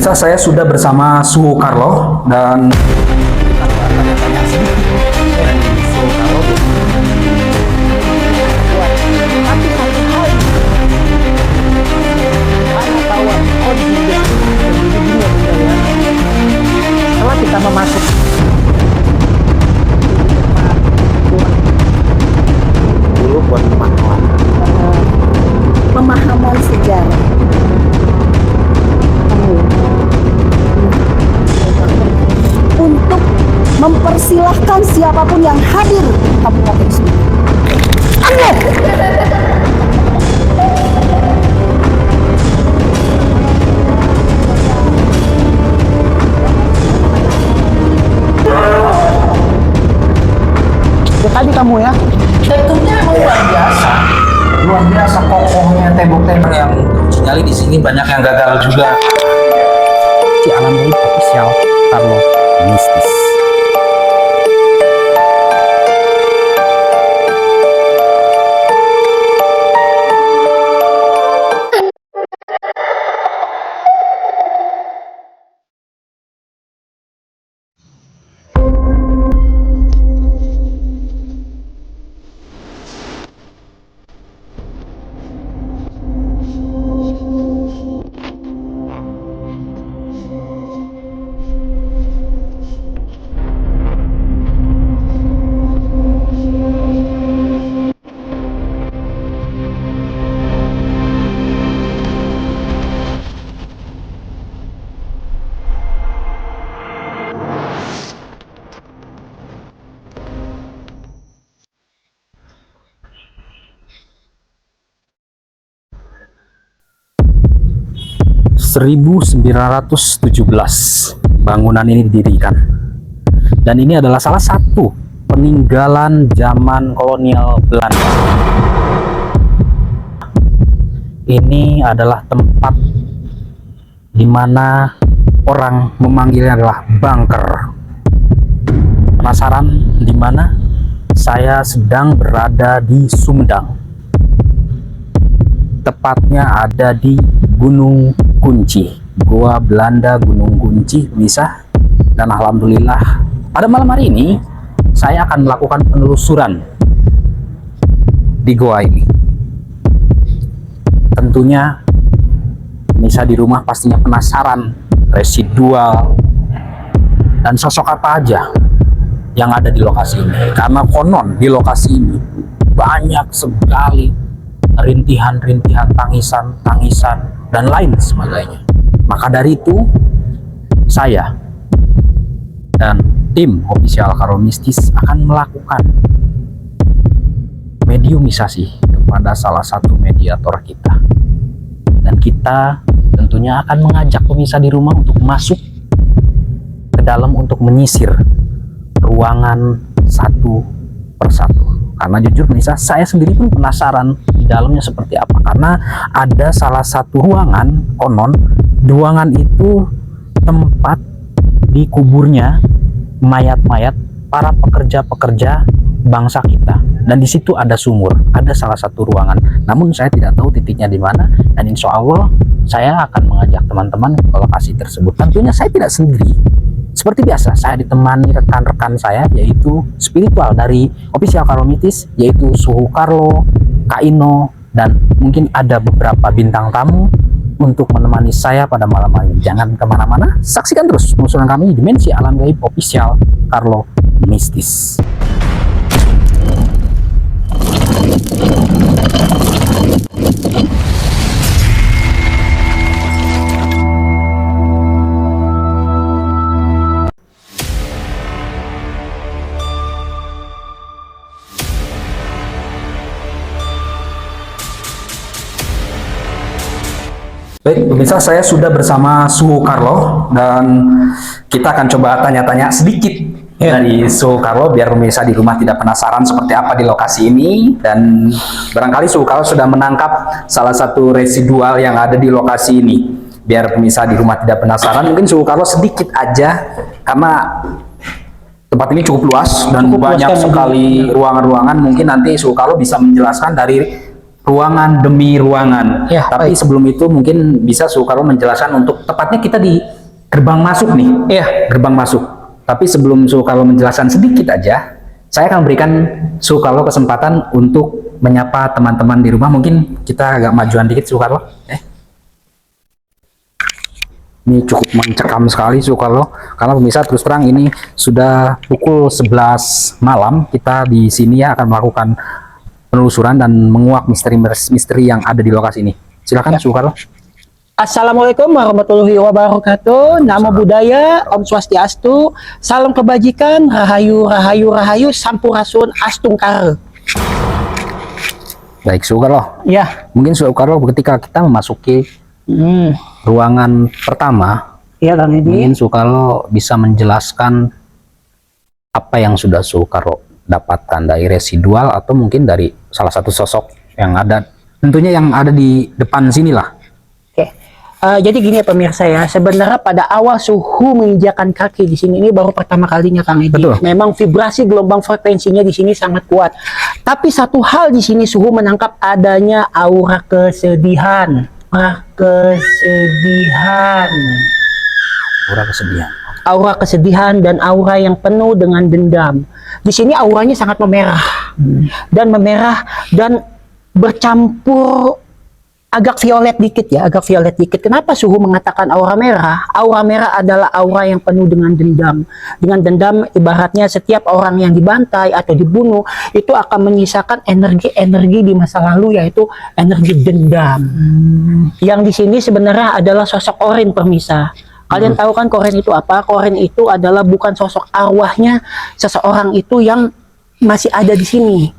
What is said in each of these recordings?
Pemirsa, saya sudah bersama Suhu Carlo dan kita akan tanya-tanya sedikit dari Suhu Carlo. Tapi satu hal pengetahuan konsisten di dunia budaya setelah kita memasuki dulu buat pemahaman sejarah untuk mempersilahkan siapapun yang hadir di Kabupaten Sumedang. Ya tadi kamu ya. Tentunya emang luar biasa kokohnya tembok-tembok yang sinyali di sini banyak yang gagal juga. Ci Alam Gaib Official Carlo Mistis. (1917) bangunan ini didirikan, dan ini adalah salah satu peninggalan zaman kolonial Belanda. Ini adalah tempat di mana orang memanggilnya adalah bunker. Penasaran di mana? Saya sedang berada di Sumedang, tepatnya ada di Gunung Kunci, Goa Belanda Gunung Kunci, bisa. Dan alhamdulillah pada malam hari ini saya akan melakukan penelusuran di goa ini. Tentunya bisa di rumah pastinya penasaran residual dan sosok apa aja yang ada di lokasi ini, karena konon di lokasi ini banyak sekali rintihan-rintihan, tangisan-tangisan, dan lain sebagainya. Maka dari itu, saya dan tim Official Carlo Mistis akan melakukan mediumisasi kepada salah satu mediator kita. Dan kita tentunya akan mengajak pemirsa di rumah untuk masuk ke dalam untuk menyisir ruangan satu persatu. Karena jujur pemirsa, saya sendiri pun penasaran di dalamnya seperti apa. Karena ada salah satu ruangan, konon ruangan itu tempat dikuburnya mayat-mayat para pekerja-pekerja bangsa kita. Dan di situ ada sumur, ada salah satu ruangan. Namun saya tidak tahu titiknya di mana. Dan insya Allah saya akan mengajak teman-teman ke lokasi tersebut. Tentunya saya tidak sendiri. Seperti biasa, saya ditemani rekan-rekan saya, yaitu spiritual dari Official Carlo Mistis, yaitu Suhu Carlo, Kaino, dan mungkin ada beberapa bintang tamu untuk menemani saya pada malam hari ini. Jangan kemana-mana, saksikan terus penelusuran kami di Dimensi Alam Gaib Official Carlo Mistis. Baik, pemirsa, saya sudah bersama Suhu Carlo dan kita akan coba tanya-tanya sedikit dari Suhu Carlo biar pemirsa di rumah tidak penasaran seperti apa di lokasi ini. Dan barangkali Suhu Carlo sudah menangkap salah satu residual yang ada di lokasi ini. Biar pemirsa di rumah tidak penasaran, mungkin Suhu Carlo sedikit aja karena tempat ini cukup luas dan banyak sekali ruangan-ruangan. Mungkin nanti Suhu Carlo bisa menjelaskan dari ruangan demi ruangan. Ya, Tapi baik. sebelum itu mungkin bisa Soekarno menjelaskan untuk tepatnya kita di gerbang masuk nih. Iya. Gerbang masuk. Tapi sebelum Soekarno menjelaskan sedikit aja, saya akan berikan Soekarno kesempatan untuk menyapa teman-teman di rumah. Mungkin kita agak majuan dikit Soekarno. Ini cukup mencekam sekali Soekarno, karena pemirsa terus terang ini sudah pukul 11 malam. Kita di sini ya akan melakukan penelusuran dan menguak misteri yang ada di lokasi ini. Silakan Soekarno. Assalamualaikum warahmatullahi wabarakatuh. Namo Buddhaya, Om Swastiastu, salam kebajikan, rahayu, rahayu, rahayu, sampurasun, astungkara. Baik Soekarno, Ya, mungkin Soekarno ketika kita memasuki ruangan pertama, ya Kang Edi. mungkin Soekarno bisa menjelaskan apa yang sudah Soekarno dapatkan dari residual atau mungkin dari salah satu sosok yang ada, tentunya yang ada di depan sini lah. Oke. Jadi gini ya pemirsa ya, sebenarnya pada awal Suhu menginjakan kaki di sini ini baru pertama kalinya Kang Edi. Betul. Memang vibrasi gelombang frekuensinya di sini sangat kuat. Tapi satu hal di sini Suhu menangkap adanya aura kesedihan. Kesedihan. Aura kesedihan. Aura kesedihan dan aura yang penuh dengan dendam. Di sini auranya sangat memerah dan bercampur agak violet dikit ya, agak violet dikit. Kenapa Suhu mengatakan aura merah? Aura merah adalah aura yang penuh dengan dendam. Dengan dendam ibaratnya setiap orang yang dibantai atau dibunuh itu akan menyisakan energi-energi di masa lalu, yaitu energi dendam. Yang di sini sebenarnya adalah sosok Orin permisa. Kalian tahu kan Koren itu apa? Koren itu adalah bukan sosok arwahnya seseorang itu yang masih ada di sini.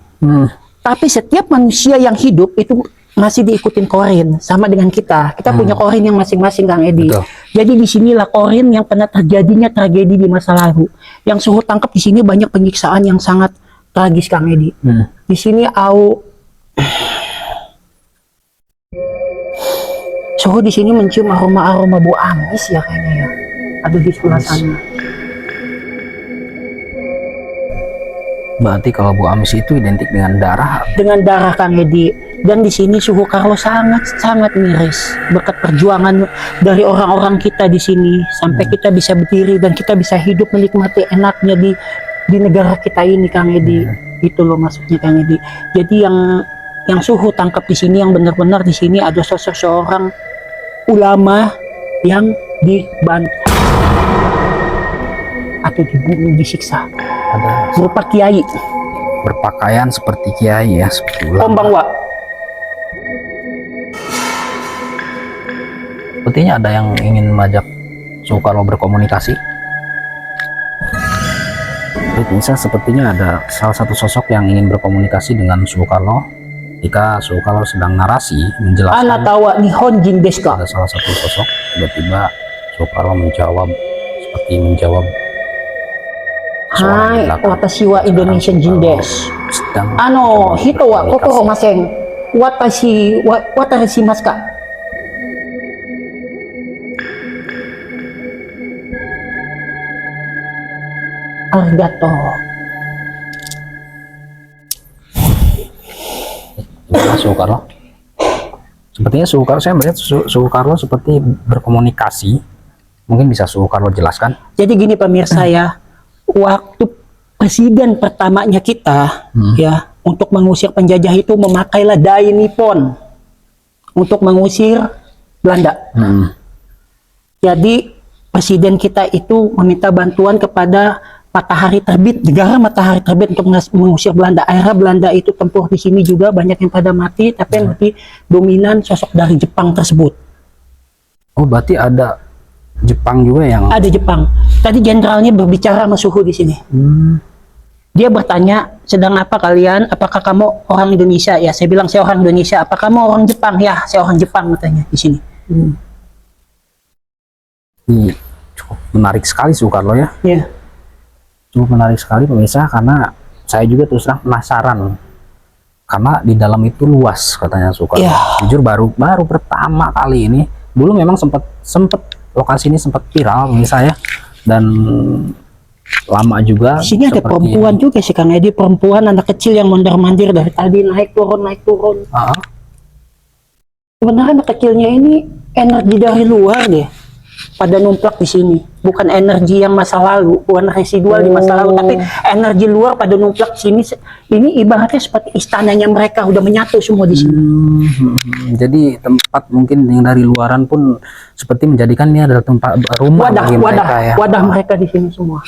Tapi setiap manusia yang hidup itu masih diikutin Koren, sama dengan kita. Kita punya Koren yang masing-masing Kang Edi. Betul. Jadi di sinilah Koren yang pernah terjadinya tragedi di masa lalu. Yang Suhu tangkap di sini banyak penyiksaan yang sangat tragis Kang Edi. Di sini Suhu di sini mencium aroma-aroma bau amis ya kayaknya ya. Ada di sebelah sana. Berarti kalau Bu Amis itu identik dengan darah. Dengan darah Kang Edi. Dan di sini suhu Karlo sangat miris berkat perjuangan dari orang-orang kita di sini sampai kita bisa berdiri dan kita bisa hidup menikmati enaknya di negara kita ini Kang Edi. Itu loh maksudnya Kang Edi. Jadi yang Suhu tangkap di sini, yang benar-benar di sini ada sosok seorang ulama yang dibantai atau dibunuh, disiksa, Ada berupa kiai. berpakaian seperti kiai ya, seperti ulama. Kombangwa. Sepertinya ada yang ingin mengajak Soekarno berkomunikasi. Bisa sepertinya ada salah satu sosok yang ingin berkomunikasi dengan Soekarno. Jika Soekarno sedang narasi menjelaskan, Anatawa Nihon Jin desu ka? ada salah satu sosok tiba-tiba Soekarno menjawab seperti menjawab suara di Hai, belakang. watashi wa Indonesian Jin desu. Sedang Hito wa berkomunikasi. kokoro maseng. Watashi masu ka? Arigato. Gimana Soekarno? Sepertinya Soekarno, saya melihat Soekarno seperti berkomunikasi. Mungkin bisa Soekarno jelaskan. Jadi gini pemirsa ya, waktu presiden pertamanya kita ya untuk mengusir penjajah itu memakailah Dai Nippon untuk mengusir Belanda. Jadi presiden kita itu meminta bantuan kepada Matahari Terbit, negara Matahari Terbit untuk mengusir Belanda. Akhirnya Belanda itu tempur di sini juga, banyak yang pada mati, tapi yang lebih dominan sosok dari Jepang tersebut. Oh, berarti ada Jepang juga yang Ada Jepang. Tadi jenderalnya berbicara sama Suhu di sini. Dia bertanya, sedang apa kalian? Apakah kamu orang Indonesia? Ya, saya bilang saya orang Indonesia. Apa kamu orang Jepang? Ya, saya orang Jepang katanya di sini. Ini cukup menarik sekali Soekarno ya. Ya. Cukup menarik sekali pemirsa, karena saya juga terus terang penasaran. Karena di dalam itu luas katanya Soekarno. Ya. Jujur baru pertama kali ini. Dulu memang sempat lokasi ini sempat viral pemirsa ya. Dan lama juga. Di sini ada seperti perempuan juga sih Kang Edi, perempuan anak kecil yang mondar-mandir dari tadi naik turun. Ah, Sebenarnya anak kecilnya ini energi dari luar deh. Pada numplak di sini. Bukan energi yang masa lalu, bukan residual di masa lalu, tapi energi luar pada numplak sini. Ini ibaratnya seperti istananya mereka udah menyatu semua di sini. Jadi tempat mungkin yang dari luaran pun seperti menjadikan ini adalah tempat rumah bagi mereka ya. Wadah mereka di sini semua.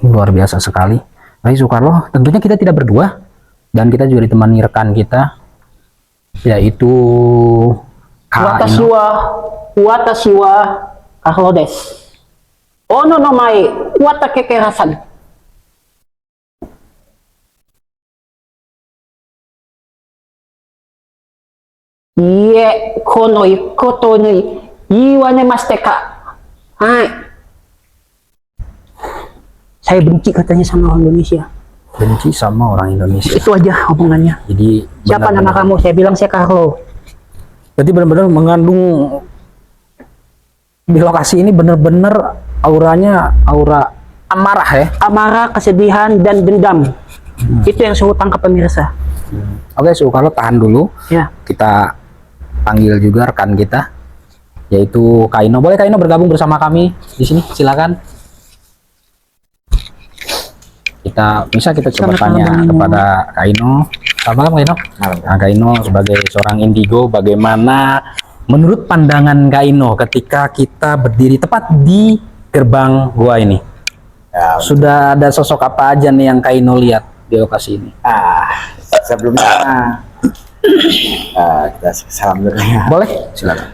Luar biasa sekali. Baik Soekarlo, tentunya kita tidak berdua dan kita juga ditemani rekan kita yaitu Watashi wa Carlo desu. Ono no mae watakekerasan. Ie kono koto ni iwanemashite ka. Hai. Saya benci katanya sama orang Indonesia. benci sama orang Indonesia. Itu aja omongannya. Jadi Siapa nama kamu? Saya bilang saya Carlo. berarti benar-benar mengandung di lokasi ini benar-benar auranya aura amarah ya. Amarah, kesedihan, dan dendam. Itu yang saya tangkap pemirsa. Oke, Soekarlo tahan dulu. Ya. Kita panggil juga rekan kita yaitu Kaino. Boleh Kaino bergabung bersama kami di sini? Silakan. Kita coba Selamat tanya malam, kepada Kaino. Selamat malam Kaino. Nah, Kaino sebagai seorang indigo, bagaimana menurut pandangan Kaino ketika kita berdiri tepat di gerbang gua ini? Ya, Sudah ada sosok apa aja nih yang Kaino lihat di lokasi ini? sebelumnya kita salam dulu ya. Boleh? Silakan.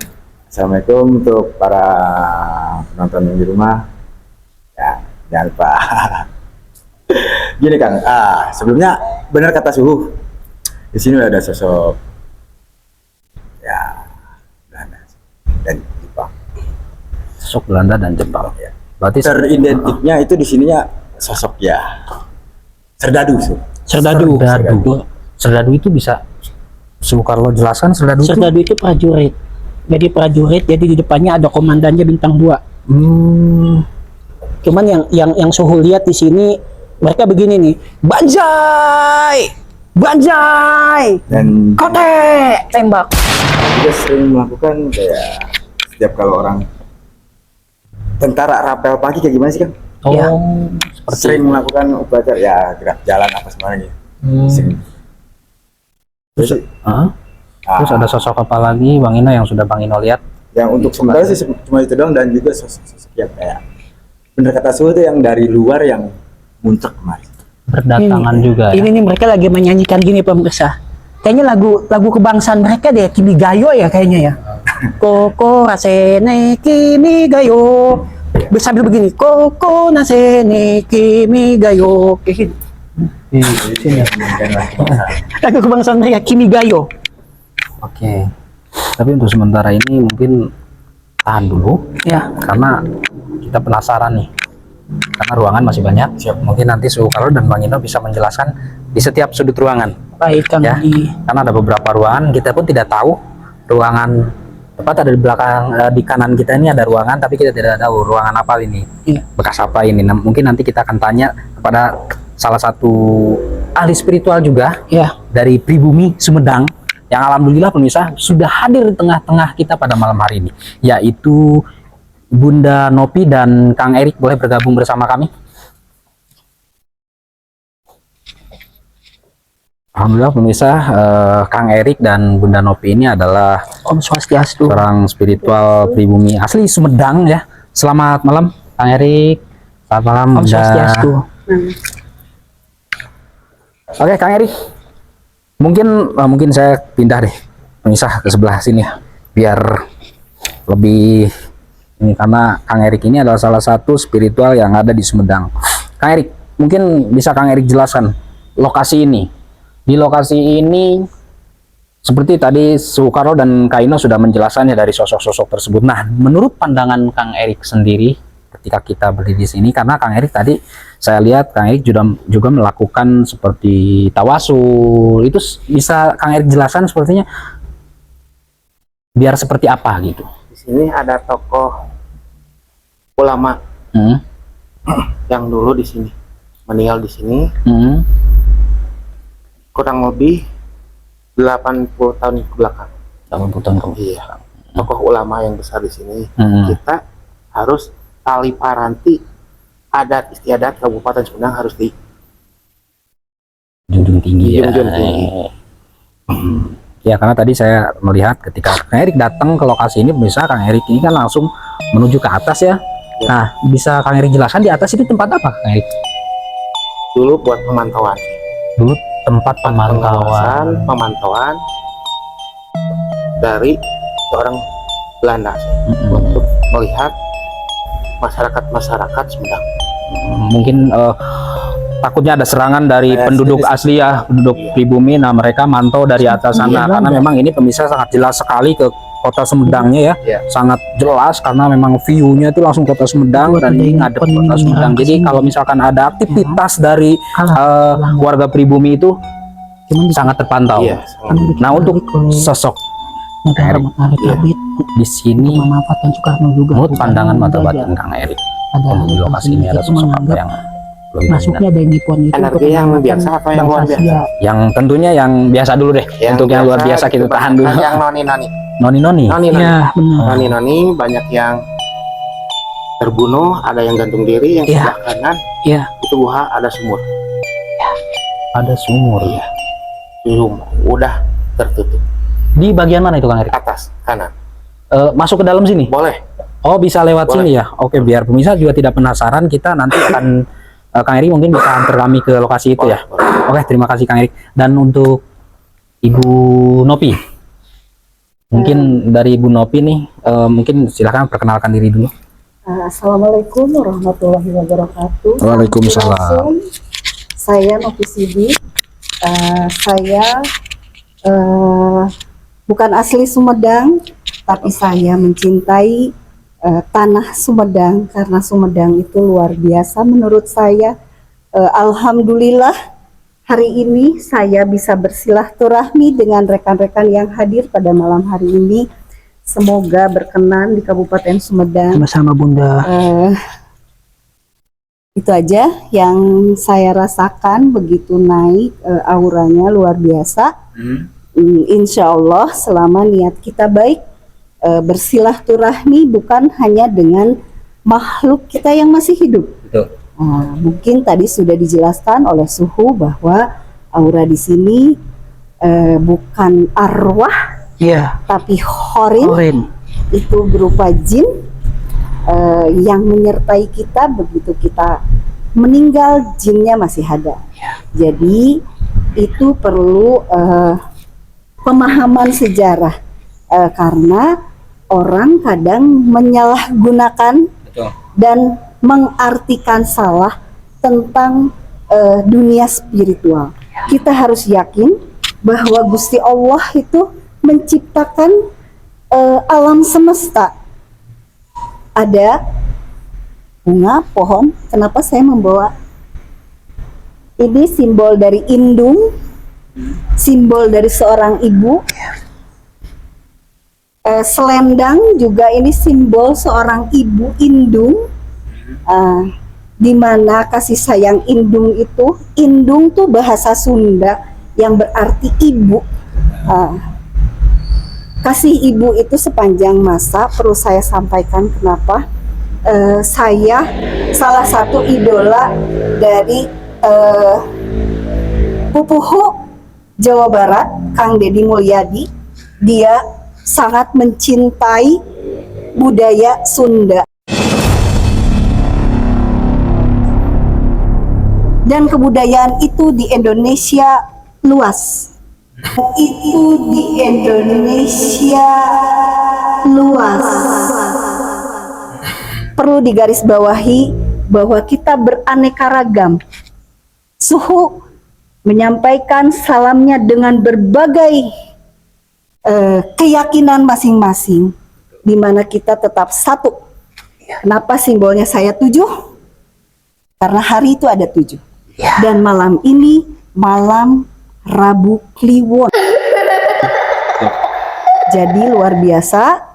Assalamualaikum untuk para penonton di rumah. Ya, jangan lupa. Gini Kang, sebelumnya benar kata Suhu. Di sini ada sosok ya Belanda dan Jepang. Sosok Belanda dan Jepang. Ya. Berarti Teridentiknya itu di sininya sosok ya Serdadu. Serdadu. Serdadu itu bisa Soekarlo jelaskan Serdadu itu? Serdadu itu prajurit. Jadi prajurit, jadi di depannya ada komandannya bintang 2. Cuman yang Suhu lihat di sini mereka begini nih, banjai, banjai, Dan kote, tembak. juga sering melakukan kayak setiap kalau orang tentara rapel pagi kayak gimana sih Kang? Oh, Ya. Sering melakukan upacara ya gerak jalan apa semuanya gitu. Sering. Terus, terus ada sosok apa lagi Bang Ino yang sudah Bang Ino lihat? Yang untuk sementara sih cuma itu doang, dan juga sosok-sosok yang kayak bener kata Suhu itu yang dari luar yang muncul kemarin. Berdatangan juga ya? Ini nih mereka lagi menyanyikan gini pemirsa. Kayaknya lagu kebangsaan mereka deh, Kimigayo ya kayaknya ya. Koko rasene Kimigayo. Sambil begini, Koko nasene Kimigayo. Kayak gitu. Di sini. Lagu kebangsaan mereka Kimigayo. Oke. Tapi untuk sementara ini mungkin tahan dulu Ya. karena kita penasaran nih. Karena ruangan masih banyak. Mungkin nanti Soekarlo dan Bang Ino bisa menjelaskan di setiap sudut ruangan. Baik Kang Ya. Adi. Karena ada beberapa ruangan kita pun tidak tahu ruangan tepat ada di belakang di kanan kita ini ada ruangan tapi kita tidak tahu ruangan apa ini. Iya. Bekas apa ini. Nah, mungkin nanti kita akan tanya kepada salah satu ahli spiritual juga Ya. dari Pribumi Sumedang yang alhamdulillah pemirsa sudah hadir di tengah-tengah kita pada malam hari ini, yaitu Bunda Nopi dan Kang Erik. Boleh bergabung bersama kami? Alhamdulillah pemirsa, Kang Erik dan Bunda Nopi ini adalah Om Swastiastu. seorang spiritual pribumi asli Sumedang ya. Selamat malam Kang Erik. Selamat malam Om Bunda. Swastiastu. Oke Kang Erik, mungkin saya pindah deh pemirsa ke sebelah sini ya, biar lebih ini, karena Kang Erik ini adalah salah satu spiritual yang ada di Sumedang. Kang Erik, mungkin bisa Kang Erik jelaskan lokasi ini. Di lokasi ini seperti tadi Soekarlo dan Kaino sudah menjelaskannya dari sosok-sosok tersebut. Nah, menurut pandangan Kang Erik sendiri ketika kita berdiri di sini, karena Kang Erik tadi saya lihat Kang Erik juga melakukan seperti tawasul, itu bisa Kang Erik jelaskan sepertinya biar seperti apa gitu. Di sini ada tokoh ulama yang dulu di sini meninggal di sini kurang lebih 80 tahun ke belakang. 80 tahun kemudian. Iya. Tokoh ulama yang besar di sini. Hmm. Kita harus tali paranti adat istiadat Kabupaten Sumedang harus Junjung tinggi ya. Junjung tinggi. Ya, karena tadi saya melihat ketika Kang Erik datang ke lokasi ini, pemirsa, Kang Erik ini kan langsung menuju ke atas ya. Nah, bisa Kang Erik jelaskan di atas itu tempat apa, Kang Erik? Dulu buat pemantauan. Dulu tempat pemantauan. Pemantauan dari seorang Belanda Mm-mm. untuk melihat masyarakat Sumedang. Mungkin takutnya ada serangan dari penduduk asli ya, penduduk pribumi. Nah, mereka mantau dari atas sana karena memang ini pemirsa sangat jelas sekali ke kota Sumedangnya ya. Iya. Sangat jelas karena memang view-nya itu langsung kota Sumedang dan ini ngadep kota Sumedang. Jadi kalau misalkan ada aktivitas dari warga pribumi itu sangat terpantau. Iya, Nah, untuk sosok Kang Erik di sini, memanfaatkan Soekarno juga. menurut pandangan mata batin Kang Erik, Ada di lokasi ini ada sosok apa yang lebih masuknya dari Nippon itu energi yang biasa apa yang luar biasa? yang tentunya yang biasa dulu deh. Untuk yang luar biasa kita tahan dulu. Yang noni-noni. Noni-noni. Ya, benar. Noni-noni banyak yang terbunuh, ada yang gantung diri, yang Iya. sebelah kanan Iya. itu gua ada sumur. Ada sumur ya. Sumur udah tertutup. Di bagian mana itu Kang Erik? Atas kanan. Masuk ke dalam sini? Boleh. Oh, bisa lewat Boleh. sini ya. Oke, biar pemirsa juga tidak penasaran, kita nanti akan Kang Erik mungkin bisa antar kami ke lokasi itu ya. Oke, terima kasih Kang Erik. Dan untuk Ibu Nopi, mungkin dari Ibu Nopi nih, mungkin silahkan perkenalkan diri dulu. Assalamualaikum warahmatullahi wabarakatuh. Waalaikumsalam. Langsung, saya Nopi Sidik. Saya bukan asli Sumedang, tapi saya mencintai tanah Sumedang karena Sumedang itu luar biasa menurut saya. Alhamdulillah hari ini saya bisa bersilaturahmi dengan rekan-rekan yang hadir pada malam hari ini. Semoga berkenan di Kabupaten Sumedang. Sama-sama Bunda. Itu aja yang saya rasakan, begitu naik auranya luar biasa. Insya Allah selama niat kita baik, bersilaturahmi bukan hanya dengan makhluk kita yang masih hidup. Betul. Mungkin tadi sudah dijelaskan oleh Suhu bahwa aura di sini bukan arwah Iya. tapi khorin. Oren. Itu berupa jin yang menyertai kita begitu kita meninggal, jinnya masih ada. Jadi itu perlu pemahaman sejarah karena orang kadang menyalahgunakan dan mengartikan salah tentang dunia spiritual. Kita harus yakin bahwa Gusti Allah itu menciptakan alam semesta. Ada bunga, pohon. Kenapa saya membawa ini simbol dari indung, simbol dari seorang ibu. Selendang juga ini simbol seorang ibu indung, di mana kasih sayang indung itu, indung tuh bahasa Sunda yang berarti ibu. Kasih ibu itu sepanjang masa perlu saya sampaikan kenapa. Saya salah satu idola dari Pupuhu Jawa Barat, Kang Deddy Mulyadi. Dia sangat mencintai budaya Sunda dan kebudayaan itu di Indonesia luas. Itu di Indonesia luas. Perlu digarisbawahi bahwa kita beraneka ragam. Suhu menyampaikan salamnya dengan berbagai keyakinan masing-masing, di mana kita tetap satu. Kenapa simbolnya saya 7? Karena hari itu ada 7. Dan malam ini malam Rabu Kliwon. Jadi luar biasa.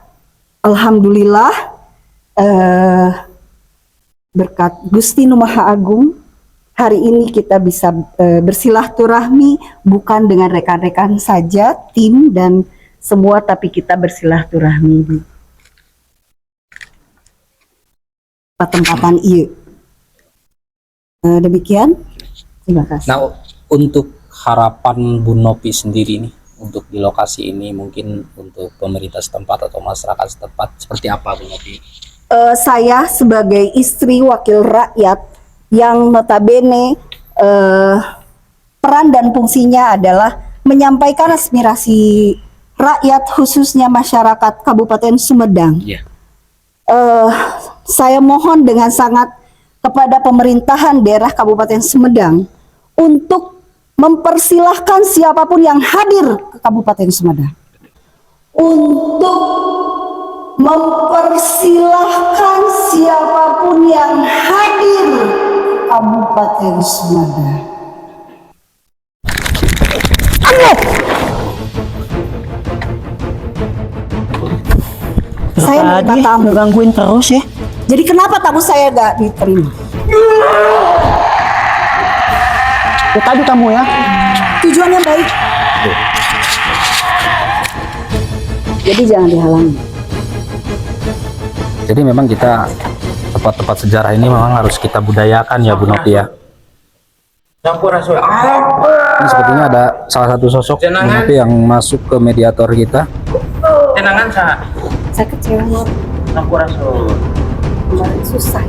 Alhamdulillah berkat Gusti Nu Maha Agung hari ini kita bisa bersilaturahmi bukan dengan rekan-rekan saja, tim dan semua, tapi kita bersilaturahmi di tempatan iya. Demikian, terima kasih. Nah, untuk harapan Bu Nopi sendiri nih untuk di lokasi ini, mungkin untuk pemerintah setempat atau masyarakat setempat seperti apa Bu Nopi? Saya sebagai istri wakil rakyat yang notabene peran dan fungsinya adalah menyampaikan aspirasi rakyat khususnya masyarakat Kabupaten Sumedang. Iya. Saya mohon dengan sangat kepada pemerintahan daerah Kabupaten Sumedang untuk mempersilahkan siapapun yang hadir ke Kabupaten Sumedang untuk mempersilahkan siapapun yang hadir ke Kabupaten Sumedang. Saya minta tamu. gangguin terus ya. Jadi kenapa tamu saya gak diterima? Ya, tadi kamu ya. Tujuannya baik. Jadi jangan dihalangi. Jadi memang kita tempat-tempat sejarah ini memang harus kita budayakan ya Bu Nopi ya. Ini sepertinya ada salah satu sosok Bu Nopi yang masuk ke mediator kita. Tenangan sah. Saya kecewa. Sampurasun. Kemarin susah.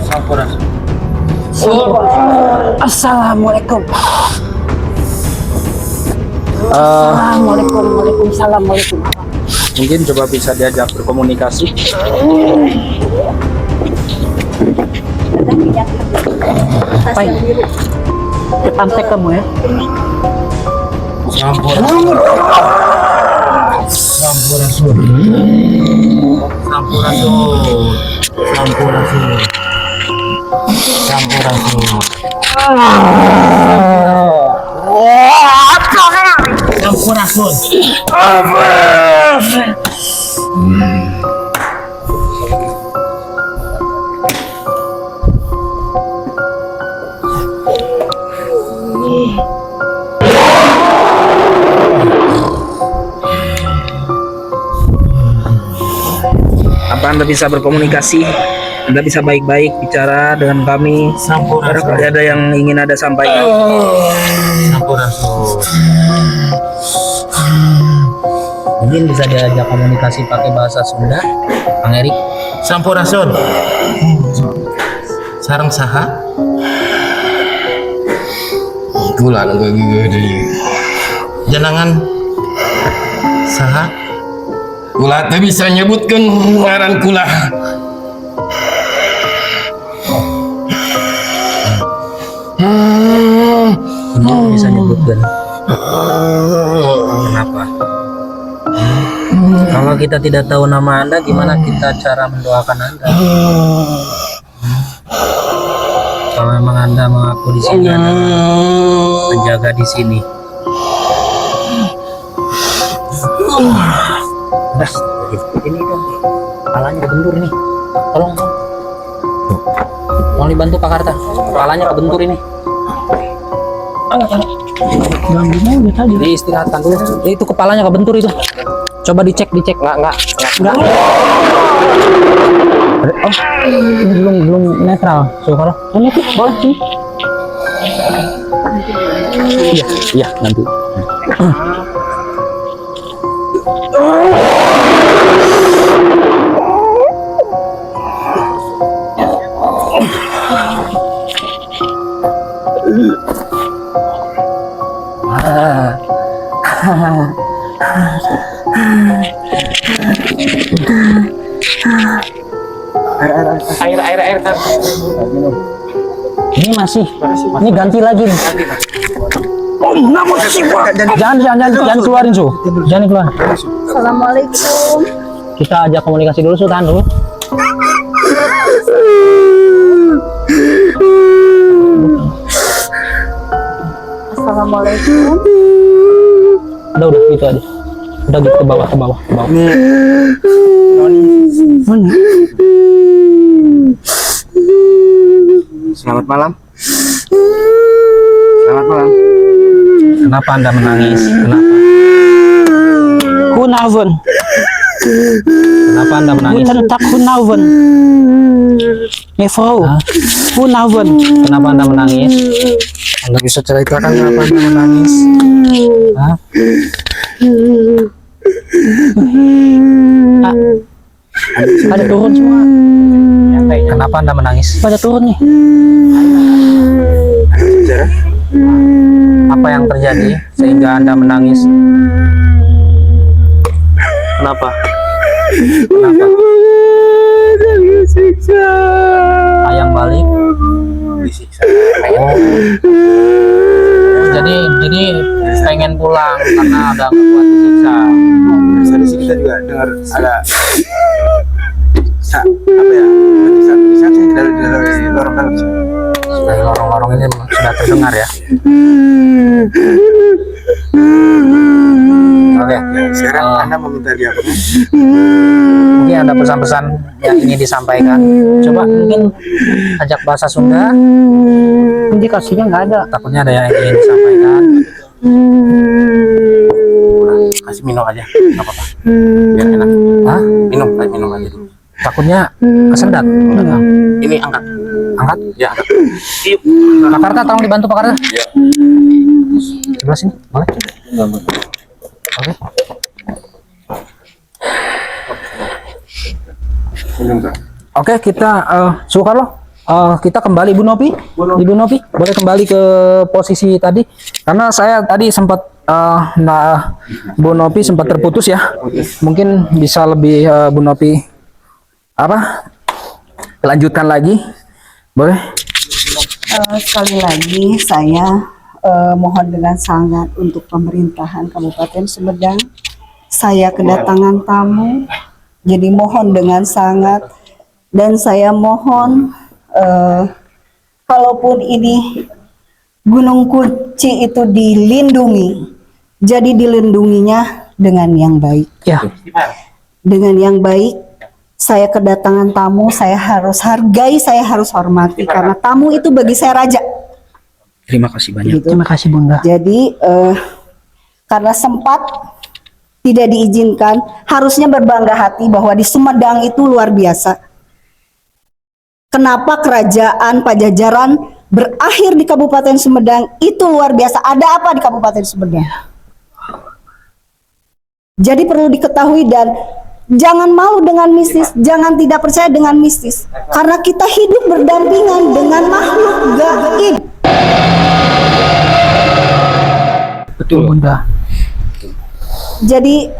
Sampurasun. Assalamualaikum. Assalamualaikum. Waalaikumsalam. Mungkin coba bisa diajak berkomunikasi. Tas yang biru. Pantek kamu ya. Sampurasun. Sampurasun. Sampurasun. Sampurasun. Sampurasun. Sampurasun. Apa Anda bisa berkomunikasi? Anda bisa baik-baik bicara dengan kami. Barangkali ada yang ingin Anda sampaikan. Sampurasun. Mungkin bisa diajak komunikasi pakai bahasa Sunda, Kang Erik. Sampurasun. Sareng saha? Gula gede. Jangan saha? Kula teh bisa nyebutkeun ngaran kula. Benar bisa nyebutkan. Kenapa? Kalau kita tidak tahu nama Anda, gimana kita cara mendoakan Anda? Kalau memang Anda mengaku di sini adalah penjaga di sini. Udah, ini dong, kepalanya kebentur nih. Tolong. Mau dibantu Pak Karta? Kepalanya kebentur ini. Ganggunya udah tadi. Diistirahatkan dulu. Itu kepalanya kebentur itu. Coba dicek. Enggak. Oh, ini belum netral. Kalau ini tuh boleh sih. Iya, nanti. Air. Ini masih. Ini ganti lagi nih. Jangan keluarin Su. Jangan keluar. Assalamualaikum. Kita ajak komunikasi dulu Su, tahan dulu. Assalamualaikum. Udah gitu aja. Udah gitu ke bawah. Selamat malam. Selamat malam. Kenapa Anda menangis? Kenapa? Goedenavond. Kenapa Anda menangis? Goedendag, goedenavond. Mevrouw. Goedenavond. Kenapa Anda menangis? Anda bisa ceritakan kenapa Anda menangis? Hah? Pada turun semua. Kenapa Anda menangis? Pada turun nih. Sejarah. Apa yang terjadi sehingga Anda menangis? Kenapa? Kenapa? Ayang balik. Disiksa. Oh. Jadi pengen pulang karena udah nggak kuat disiksa. Terus di sini kita juga dengar ada apa ya? Tulisan dari lorong dalam. Dari lorong-lorong ini sudah terdengar ya. Oke, Sekarang Anda meminta diapakan? mungkin ada pesan-pesan yang ingin disampaikan. Coba mungkin ajak bahasa Sunda. Indikasinya nggak ada. Takutnya ada yang ingin disampaikan. Kasih minum aja. Nggak apa-apa. Biar enak. Hah? Minum aja dulu. Takutnya kesendat. Ini angkat. Angkat. Ya, angkat. Pak Karta, tolong dibantu Pak Karta. Sebelah sini, boleh? Oke. Oke, kita Soekarno, kita kembali Ibu Novi. Ibu Novi, boleh kembali ke posisi tadi karena saya tadi sempat Bu Novi sempat terputus ya. Mungkin bisa lebih Bu Novi apa? Lanjutkan lagi. Boleh? Sekali lagi saya mohon dengan sangat untuk pemerintahan Kabupaten Sumedang. Saya kedatangan tamu, jadi mohon dengan sangat, dan saya mohon kalaupun ini Gunung Kunci itu dilindungi, jadi dilindunginya dengan yang baik. Ya. Dengan yang baik, saya kedatangan tamu, saya harus hargai, saya harus hormati, karena tamu itu bagi saya raja. Terima kasih banyak. Gitu. Terima kasih Bunda. Jadi karena sempat tidak diizinkan, harusnya berbangga hati bahwa di Sumedang itu luar biasa. Kenapa kerajaan Pajajaran berakhir di Kabupaten Sumedang itu luar biasa. Ada apa di Kabupaten Sumedang? Jadi perlu diketahui dan jangan malu dengan mistis, jangan tidak percaya dengan mistis. Karena kita hidup berdampingan dengan makhluk gaib. Betul Bunda. Jadi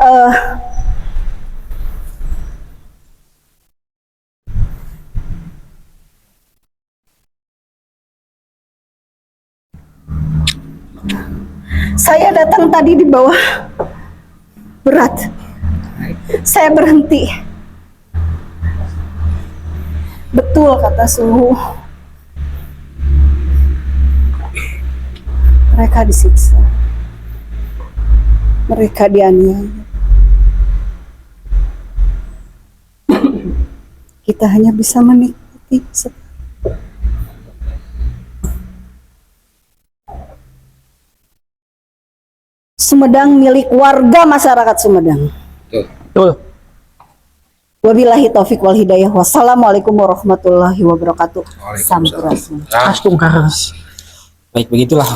saya datang tadi di bawah berat. Saya berhenti. Betul kata suhu. Mereka disiksa. Mereka dianiaya. Kita hanya bisa menikmati. Sumedang milik warga masyarakat Sumedang. Betul. Wabillahi taufik wal hidayah. Wassalamualaikum warahmatullahi wabarakatuh. Sampurasun. Astung Karas. Baik, begitulah.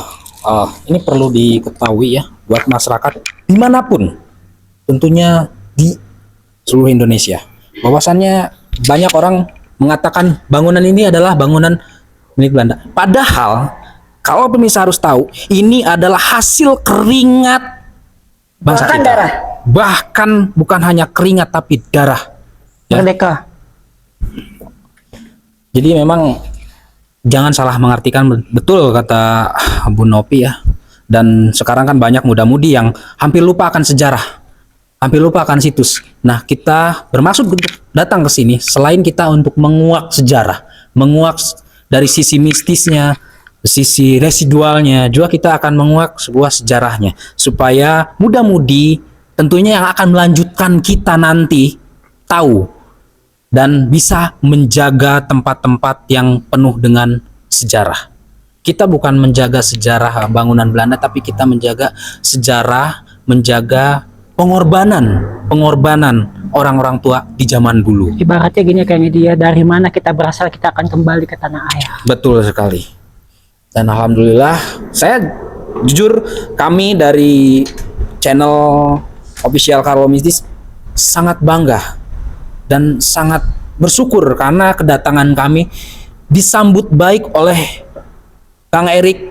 Ini perlu diketahui ya buat masyarakat dimanapun, tentunya di seluruh Indonesia. Bahwasannya banyak orang mengatakan bangunan ini adalah bangunan milik Belanda. Padahal kalau pemirsa harus tahu, ini adalah hasil keringat bangsa Bahkan kita. darah. Bahkan bukan hanya keringat tapi darah. Ya. Merdeka. Jadi memang jangan salah mengartikan, betul kata Bu Nopi ya. Dan sekarang kan banyak muda-mudi yang hampir lupa akan sejarah, hampir lupa akan situs. Nah, kita bermaksud untuk datang ke sini selain kita untuk menguak sejarah, menguak dari sisi mistisnya, sisi residualnya, juga kita akan menguak sebuah sejarahnya supaya muda-mudi tentunya yang akan melanjutkan kita nanti tahu dan bisa menjaga tempat-tempat yang penuh dengan sejarah. Kita bukan menjaga sejarah bangunan Belanda, tapi kita menjaga sejarah, menjaga pengorbanan orang-orang tua di zaman dulu. Ibaratnya gini kayaknya dia, dari mana kita berasal kita akan kembali ke tanah air. Betul sekali. Dan alhamdulillah, saya jujur, kami dari channel official Carlo Mistis sangat bangga dan sangat bersyukur karena kedatangan kami disambut baik oleh Kang Erik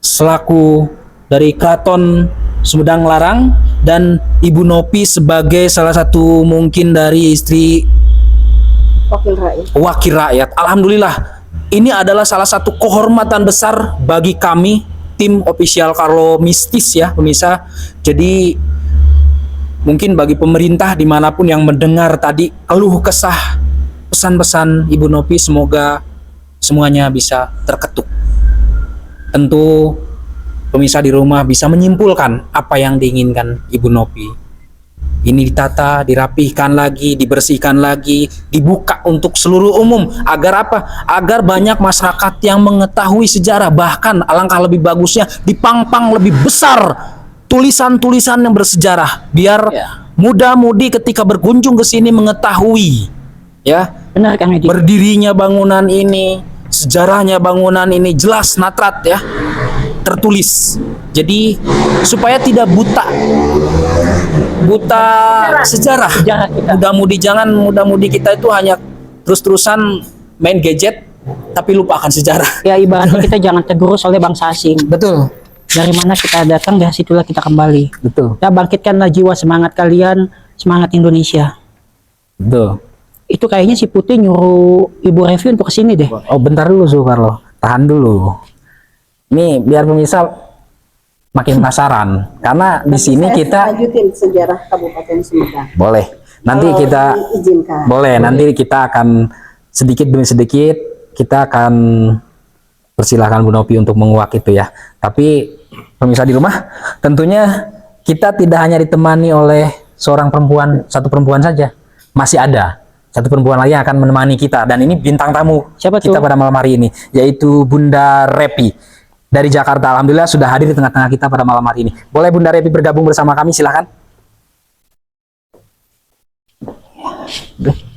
selaku dari Keraton Sumedang Larang dan Ibu Nopi sebagai salah satu mungkin dari istri wakil rakyat. Alhamdulillah, ini adalah salah satu kehormatan besar bagi kami tim official Carlo Mistis ya pemirsa. Jadi mungkin bagi pemerintah dimanapun yang mendengar tadi keluh kesah pesan-pesan Ibu Nopi, semoga semuanya bisa terketuk. Tentu pemirsa di rumah bisa menyimpulkan apa yang diinginkan Ibu Nopi. Ini ditata, dirapihkan lagi, dibersihkan lagi, dibuka untuk seluruh umum. Agar apa? Agar banyak masyarakat yang mengetahui sejarah. Bahkan alangkah lebih bagusnya dipangpang lebih besar tulisan-tulisan yang bersejarah. Biar muda-mudi ketika berkunjung ke sini mengetahui ya, Benar Kang Edi. berdirinya bangunan ini, sejarahnya bangunan ini jelas natrat ya, tertulis. Jadi supaya tidak buta sejarah. Sejarah kita. Muda-mudi kita itu hanya terus-terusan main gadget tapi lupa akan sejarah. Ya ibaratnya kita jangan tergerus oleh bangsa asing. Betul. Dari mana kita datang, dari situlah kita kembali. Betul. Ya bangkitkanlah jiwa semangat kalian, semangat Indonesia. Betul. Itu kayaknya si Putih nyuruh Ibu Revi untuk kesini deh. Oh, bentar dulu Soekarno. Tahan dulu. Ini biar pemirsa makin penasaran karena di sini Saya kita lanjutin sejarah Kabupaten Sumedang. boleh. Nanti Kalau kita diizinkan. boleh. Nanti kita akan sedikit demi sedikit kita akan persilahkan Bu Nopi untuk menguak itu ya. Tapi pemirsa di rumah, tentunya kita tidak hanya ditemani oleh seorang perempuan, satu perempuan saja. Masih ada satu perempuan lagi yang akan menemani kita, dan ini bintang tamu Siapa kita tuh? pada malam hari ini, yaitu Bunda Repi dari Jakarta. Alhamdulillah sudah hadir di tengah-tengah kita pada malam hari ini. Boleh Bunda Repi bergabung bersama kami, silakan.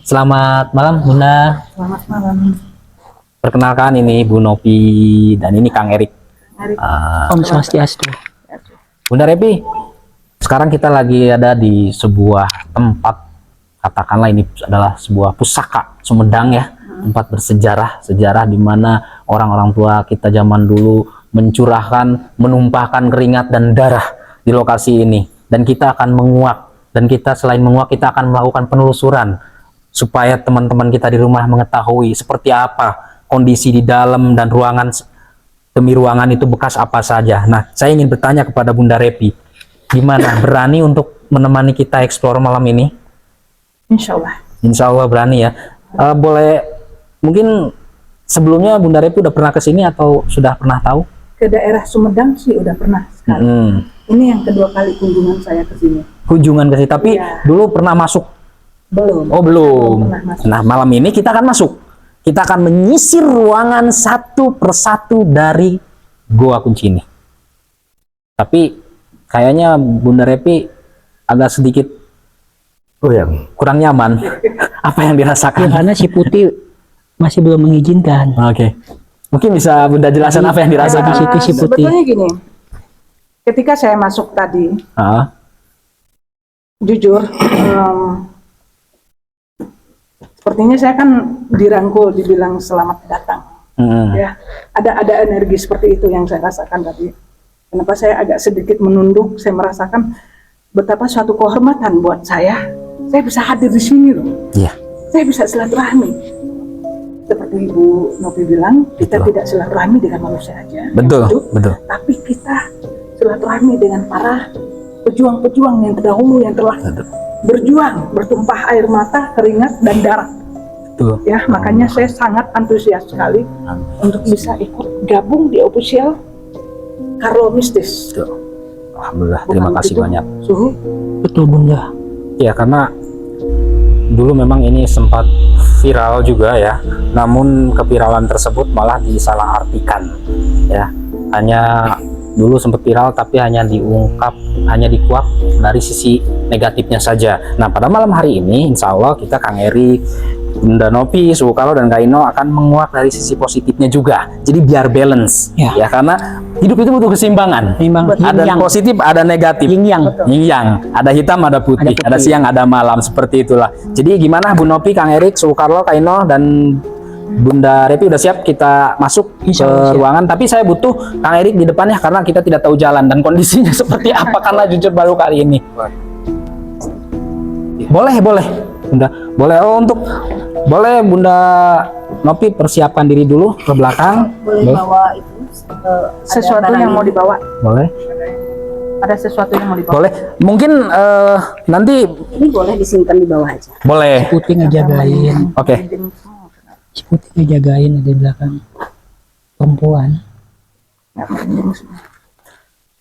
Selamat malam Bunda. Selamat malam. Perkenalkan, ini Bu Nopi dan ini Kang Erik. Om Swastiastu. Bunda Repi, sekarang kita lagi ada di sebuah tempat, katakanlah ini adalah sebuah pusaka Sumedang ya, tempat bersejarah, sejarah di mana orang-orang tua kita zaman dulu mencurahkan, menumpahkan keringat dan darah di lokasi ini. Dan kita akan menguak, dan kita selain menguak kita akan melakukan penelusuran supaya teman-teman kita di rumah mengetahui seperti apa kondisi di dalam dan ruangan demi ruangan itu bekas apa saja. Nah, saya ingin bertanya kepada Bunda Repi, gimana, berani untuk menemani kita eksplor malam ini? Insya Allah. Insya Allah berani ya. Boleh, mungkin sebelumnya Bunda Repi udah pernah ke sini atau sudah pernah tahu? Ke daerah Sumedang sih udah pernah sekali. Ini yang kedua kali kunjungan saya ke sini. Kunjungan ke sini, tapi Iya. dulu pernah masuk? Belum. Oh belum. Pernah masuk. Nah, malam ini kita akan masuk. Kita akan menyisir ruangan satu persatu dari Goa Kunci ini. Tapi kayaknya Bunda Repi agak sedikit kurang nyaman. Apa yang dirasakan? Karena si Putih masih belum mengizinkan. Oke. Mungkin bisa Bunda jelaskan apa yang dirasakan? Di situ si Putih. Sebetulnya gini, ketika saya masuk tadi, Ah, jujur, sepertinya saya kan dirangkul, dibilang selamat datang. Ya, ada energi seperti itu yang saya rasakan tadi. Kenapa saya agak sedikit menunduk? Saya merasakan betapa suatu kehormatan buat saya. Saya bisa hadir di sini loh. Iya. Saya bisa silaturahmi. Seperti Ibu Nopi bilang, kita Betul. tidak silaturahmi dengan manusia aja. yang Betul, hidup, betul. Tapi kita silaturahmi dengan para pejuang-pejuang yang terdahulu yang telah berjuang, bertumpah air mata, keringat, dan darah. Betul. Ya, makanya saya sangat antusias sekali untuk bisa ikut gabung di official Carlo Mistis. Betul. Alhamdulillah, terima Bukan kasih begitu, banyak. Suhu. Betul Bunda. Ya, karena dulu memang ini sempat viral juga ya, namun keviralan tersebut malah disalahartikan ya. Hanya dulu sempat viral tapi hanya dikuak dari sisi negatifnya saja. Nah, pada malam hari ini insya Allah kita Kang Erik, Bunda Nopi, Suhu Karlo, dan Kak Ino akan menguak dari sisi positifnya juga. Jadi biar balance ya, karena hidup itu butuh keseimbangan. Ada Yin yang. positif, ada negatif. Yin yang. Yin yang, ada hitam, ada putih, ada siang, ada malam, seperti itulah. Jadi gimana Bu Nopi, Kang Erik, Suhu Karlo, Kak Ino, dan Bunda Repi udah siap kita masuk ke ruangan, tapi saya butuh Kang Erik di depannya karena kita tidak tahu jalan dan kondisinya seperti apa karena jujur baru kali ini. Boleh Bunda, boleh. Boleh Bunda Nopi persiapkan diri dulu ke belakang. Boleh bawa itu Sesuatu yang mau dibawa. Boleh. Ada sesuatu yang mau dibawa. Boleh. Mungkin nanti ini boleh disimpan di bawah aja. boleh. Putih ngejagain. Oke. Putih ngejagain di belakang perempuan.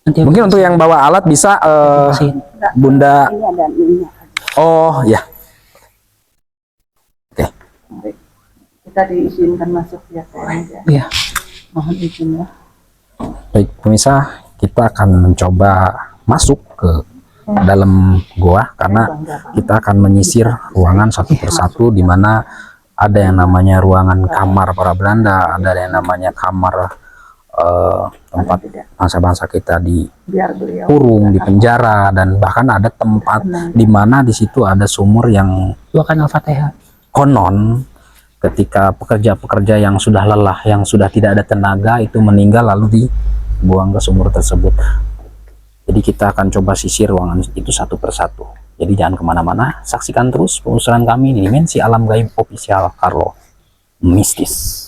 Nanti Mungkin untuk yang bawa alat bisa Bunda. Ini ada minyak. Oh ya. Kita diizinkan masuk ya. ya. Mohon izin ya. Baik pemirsa, kita akan mencoba masuk ke dalam goa karena kita akan menyisir ruangan satu persatu, di mana ada yang namanya ruangan kamar para Belanda, ada yang namanya kamar tempat bangsa-bangsa kita Biar beliau dikurung, di penjara, dan bahkan ada tempat di mana di situ ada sumur yang Doakan Al-Fatihah. konon ketika pekerja-pekerja yang sudah lelah, yang sudah tidak ada tenaga itu meninggal lalu dibuang ke sumur tersebut. Jadi kita akan coba sisir ruangan itu satu persatu. Jadi jangan kemana-mana, saksikan terus penelusuran kami di Dimensi Alam Gaib Official Karlo Mistis.